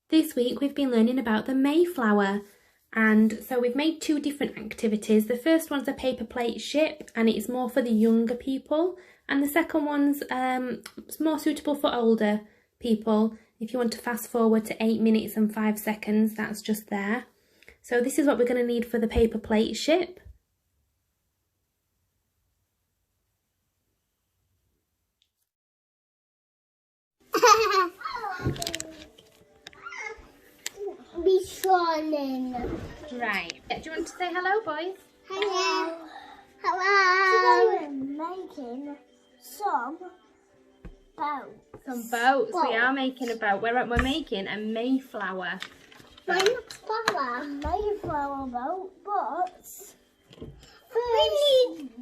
This week we've been learning about the Mayflower, and so we've made two different activities. The first one's a paper plate ship and it's more for the younger people, and the second one's more suitable for older people. If you want to fast forward to 8 minutes and 5 seconds, that's just there. So this is what we're going to need for the paper plate ship. Right. Do you want to say hello, boys? Hello. Hello. Today we're making some boats. Some boats. We are making a boat. We're making a Mayflower. Mayflower boat, but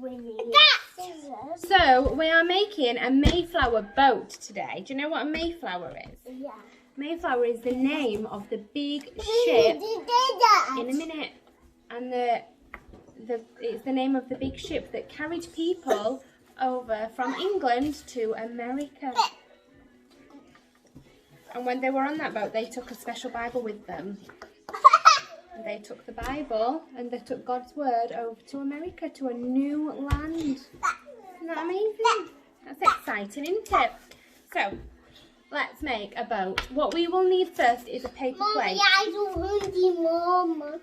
we need scissors. So we are making a Mayflower boat today. Do you know what a Mayflower is? Yeah. Mayflower is the name of the big ship. In a minute. And it's the name of the big ship that carried people over from England to America. And when they were on that boat, they took a special Bible with them. And they took the Bible and they took God's word over to America, to a new land. Isn't that amazing? That's exciting, isn't it? So, let's make a boat. What we will need first is a paper plate. I don't hungry, Mama.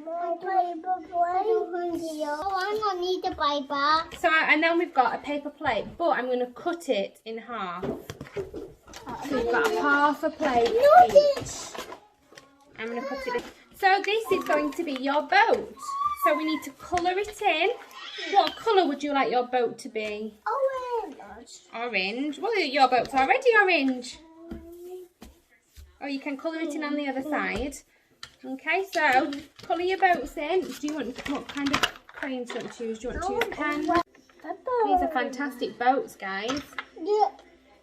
My paper plate. I don't hungry. Oh, I'm gonna need the Bible. So, and then we've got a paper plate, but I'm going to cut it in half. So we've got half a plate each. I'm going to cut it in. So this is going to be your boat. So we need to colour it in. What colour would you like your boat to be? Orange. Orange. Well, your boat's already orange. Or you can colour it in on the other side. Okay, so colour your boats in. Do you want, what kind of crayons do you want to use? Do you want to use pen? These are fantastic boats, guys. Yeah.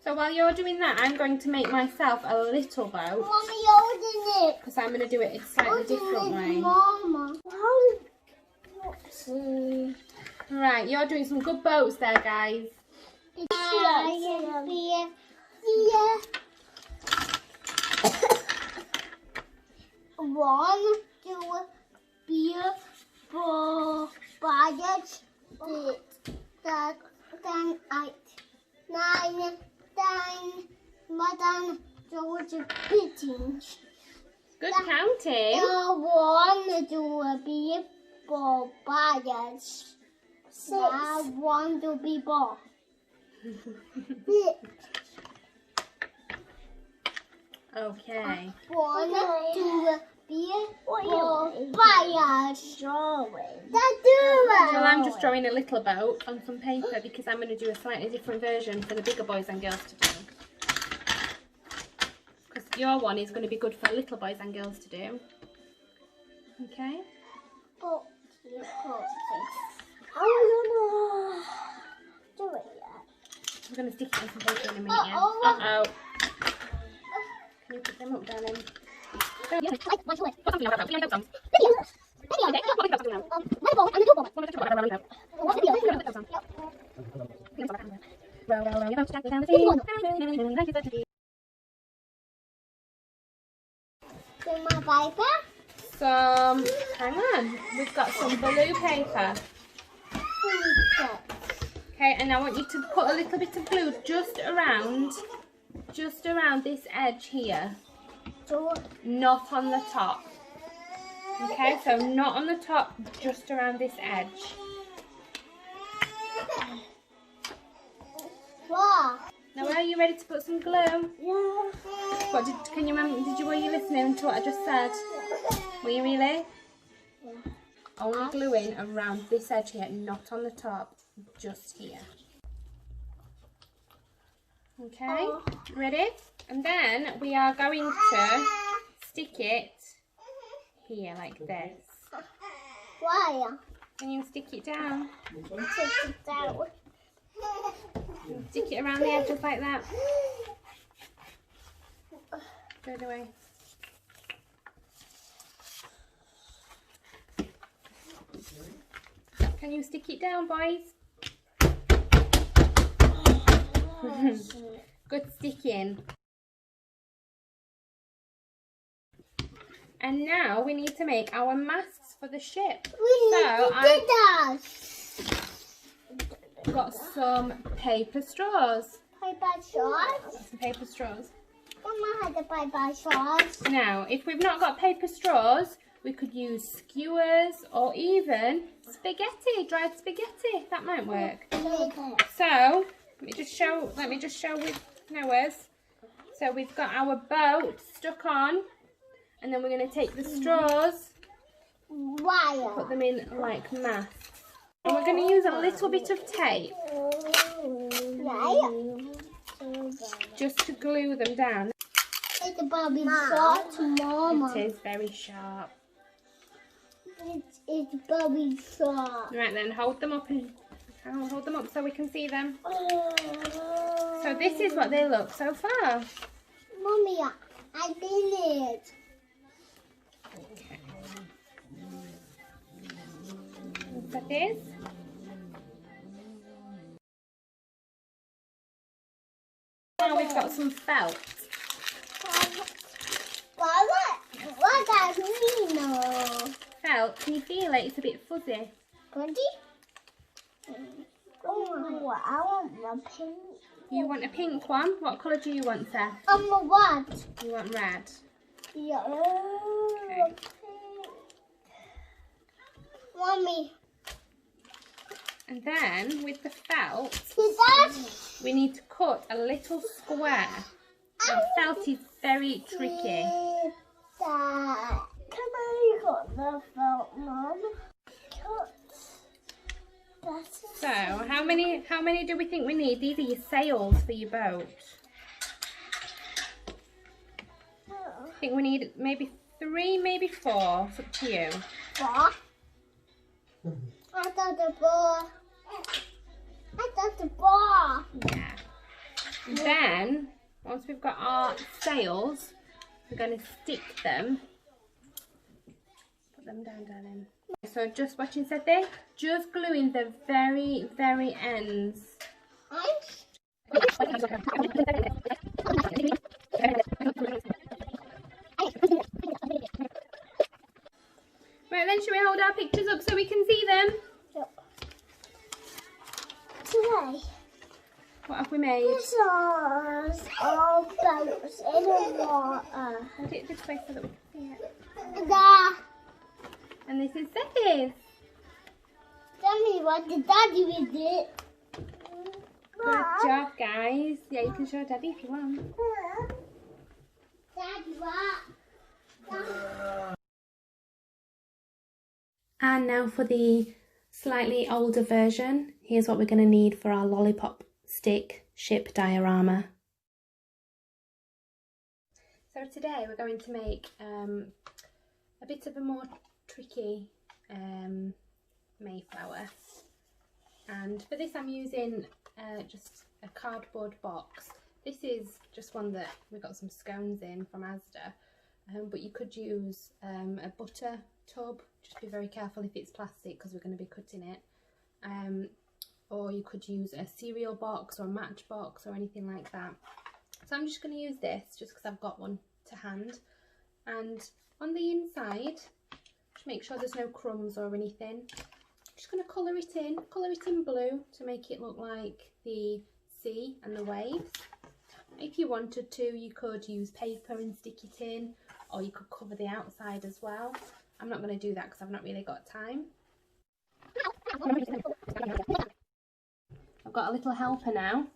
So while you're doing that, I'm going to make myself a little boat. Mommy, holding it. Because I'm going to do it a slightly different way. Mama. Right, you're doing some good boats there, guys. One, two, three, four, 5, 6, 7, 8, 9, 10, 11, 12, 13. Good counting. 1, 2, 3, 4, 5, 6. 1, 2, 3, 4. 6. Okay. 1, 2, 3, 4, 5. So I'm just drawing a little boat on some paper because I'm going to do a slightly different version for the bigger boys and girls to do. Because your one is going to be good for little boys and girls to do. Okay. I don't do it yet. I'm going to stick it on some paper in a minute. Uh-oh. Can you put them up, darling? Hang on, we've got some blue paper. Okay, and I want you to put a little bit of glue just around this edge here. Not on the top. Okay, so not on the top, just around this edge. Now, are you ready to put some glue? Yeah. What were you listening to what I just said? Were you really? Yeah. Only gluing around this edge here, not on the top, just here. Okay, ready? And then we are going to stick it here like this. Why? Can you stick it down? Stick it down. Stick it around the edges like that. Go the way. Can you stick it down, boys? Good sticking. And now we need to make our masks for the ship. I've got some paper straws. paper straws. Some paper straws. Mama had the paper straws. Now, if we've not got paper straws, we could use skewers or even spaghetti, dried spaghetti. That might work. So, let me just show with Noah's. So we've got our boat stuck on, and then we're going to take the straws, put them in like masks. And we're going to use a little bit of tape just to glue them down. It's about to be sharp, Mama. It is very sharp. It's about to be sharp. Right then, hold them up so we can see them. So this is what they look so far. Mommy, I did it. Okay. Look at this. Now we've got some felt. What does it mean? Felt, can you feel it? It's a bit fuzzy. Fuzzy? Oh, I want the pink. You want a pink one? What colour do you want, Seth? What? You want red? Yeah. Okay. Mommy. And then with the felt, That? we need to cut a little square. Now felt is very tricky. That. Can I cut the felt, Mom? Cut. So how many do we think we need? These are your sails for your boat. I think we need maybe 3, maybe 4. It's up to you. 4? I thought the ball. I thought the ball. Yeah. And then once we've got our sails, we're going to stick them. Put them down, darling. So just watching said there, just gluing the very, very ends. Right then, should we hold our pictures up so we can see them? Yep. Today, What have we made? this is all boats in the water. Hold it this way so that we can see it. And this is Seth's. Tell me what the daddy we did. Good job, guys. Yeah, you can show Debbie if you want. Daddy, what? And now for the slightly older version, here's what we're going to need for our Lollipop stick ship diorama. So today we're going to make a bit of a more tricky Mayflower, and for this I'm using just a cardboard box. This is just one that we got some scones in from Asda, but you could use a butter tub. Just be very careful if it's plastic because we're going to be cutting it, or you could use a cereal box or a matchbox or anything like that. So I'm just going to use this just because I've got one to hand, and on the inside just make sure there's no crumbs or anything. Just going to colour it in blue to make it look like the sea and the waves. If you wanted to, you could use paper and stick it in, or you could cover the outside as well. I'm not going to do that because I've not really got time. I've got a little helper now,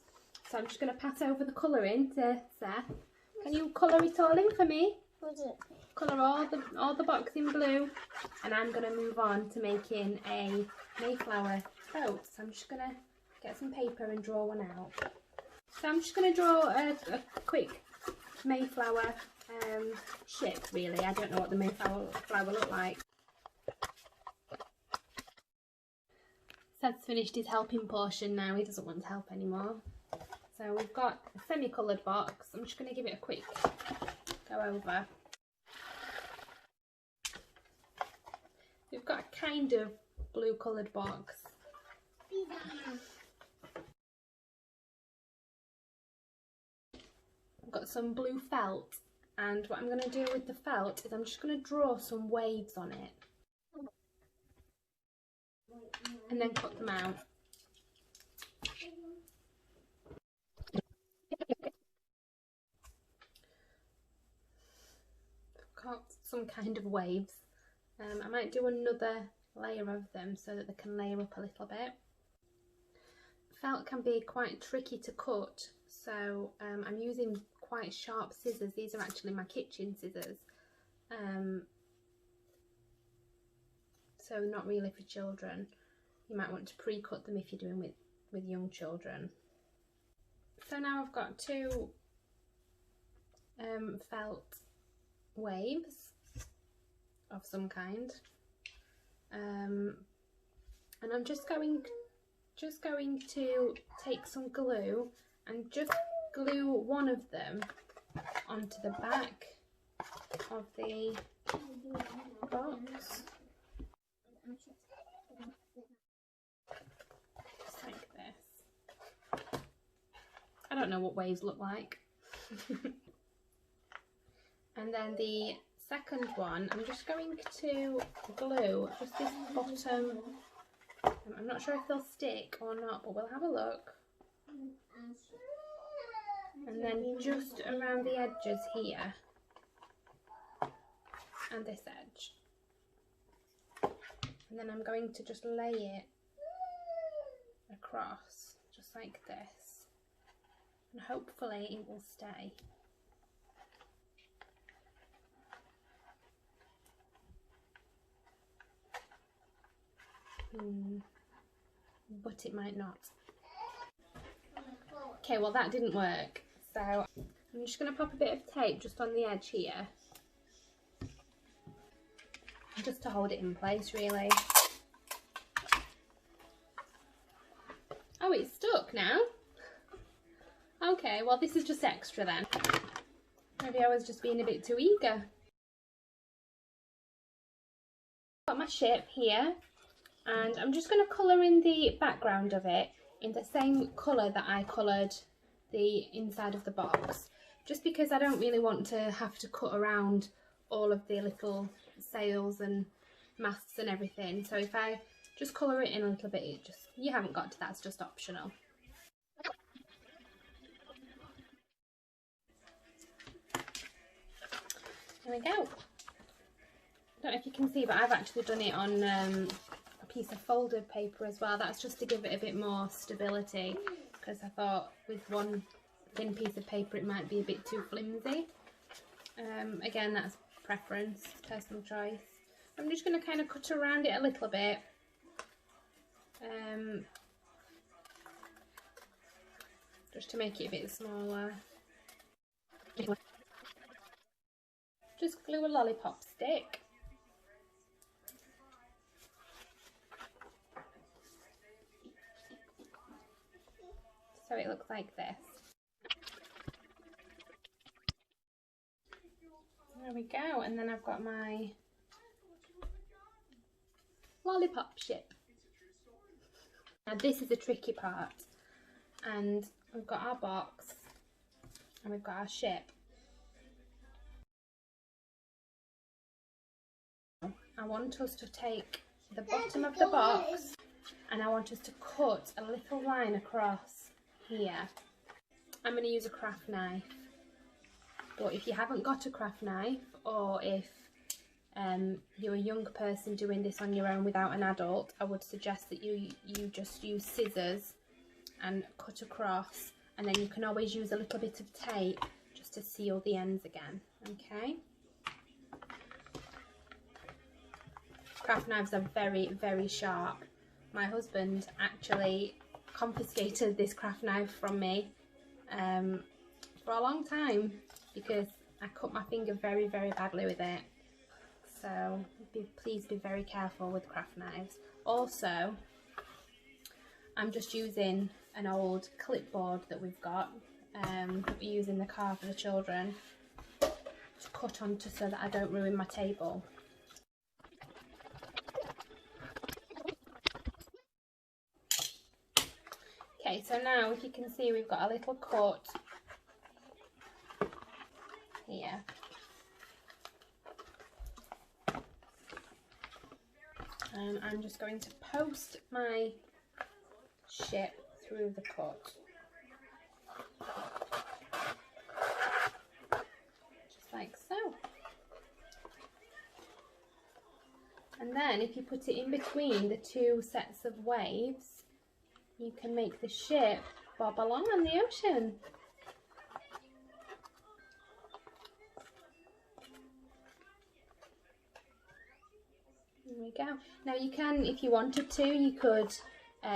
so I'm just going to pass over the colouring to Seth. Can you colour it all in for me? What's it? Colour all the box in blue, and I'm going to move on to making a Mayflower boat. So I'm just going to get some paper and draw one out. So I'm just going to draw a quick Mayflower ship, really. I don't know what the Mayflower look like. Seth's finished his helping portion now. He doesn't want to help anymore. So we've got a semi-coloured box. I'm just going to give it a quick go over. We've got a kind of blue coloured box. I've got some blue felt And what I'm going to do with the felt is I'm just going to draw some waves on it and then cut them out. Got some kind of waves. I might do another layer of them so that they can layer up a little bit. Felt can be quite tricky to cut, so I'm using quite sharp scissors. These are actually my kitchen scissors, so not really for children. You might want to pre-cut them if you're doing with young children. So now I've got two felt waves of some kind, and I'm just going to take some glue and just glue one of them onto the back of the box, just like this. I don't know what waves look like. And then the second one, I'm just going to glue just this bottom. I'm not sure if they'll stick or not, but we'll have a look. And then just around the edges here and this edge. And then I'm going to just lay it across just like this, and hopefully it will stay. But it might not. Okay, well that didn't work, so I'm just going to pop a bit of tape just on the edge here, just to hold it in place really. Oh, it's stuck now. Okay, well this is just extra then. Maybe I was just being a bit too eager. Got my ship here, and I'm just going to colour in the background of it in the same colour that I coloured the inside of the box, just because I don't really want to have to cut around all of the little sails and masts and everything. So if I just colour it in a little bit, you haven't got to, that's just optional. There we go. I don't know if you can see, but I've actually done it on a piece of folded paper as well. That's just to give it a bit more stability, because I thought with one thin piece of paper it might be a bit too flimsy. Again, that's preference, personal choice. I'm just going to kind of cut around it a little bit. Just to make it a bit smaller. Just glue a lollipop stick. So it looks like this. There we go, and then I've got my lollipop ship. Now this is the tricky part, and we've got our box and we've got our ship. I want us to take the bottom of the box and I want us to cut a little line across here. I'm going to use a craft knife, but if you haven't got a craft knife, or if you're a young person doing this on your own without an adult, I would suggest that you just use scissors and cut across, and then you can always use a little bit of tape just to seal the ends again. Okay. Craft knives are very, very sharp. My husband actually confiscated this craft knife from me for a long time because I cut my finger very, very badly with it. So please be very careful with craft knives. Also, I'm just using an old clipboard that we've got, that we use in the car for the children, to cut onto so that I don't ruin my table. Okay, so now if you can see, we've got a little cut here. I'm just going to post my ship through the cut. Just like so. And then if you put it in between the two sets of waves, you can make the ship bob along on the ocean. There we go. Now you can, if you wanted to, you could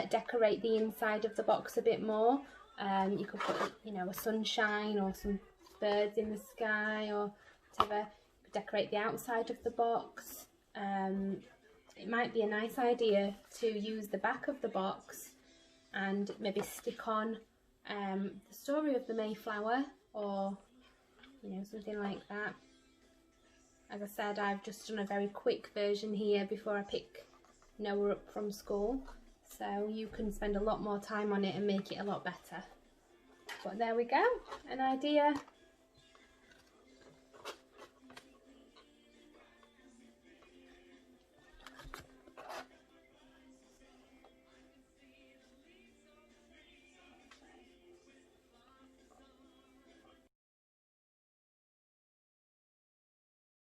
decorate the inside of the box a bit more. You could put, you know, a sunshine or some birds in the sky or whatever. You could decorate the outside of the box. It might be a nice idea to use the back of the box and maybe stick on the story of the Mayflower, or, you know, something like that. As I said, I've just done a very quick version here before I pick Noah up from school, so you can spend a lot more time on it and make it a lot better. But there we go, an idea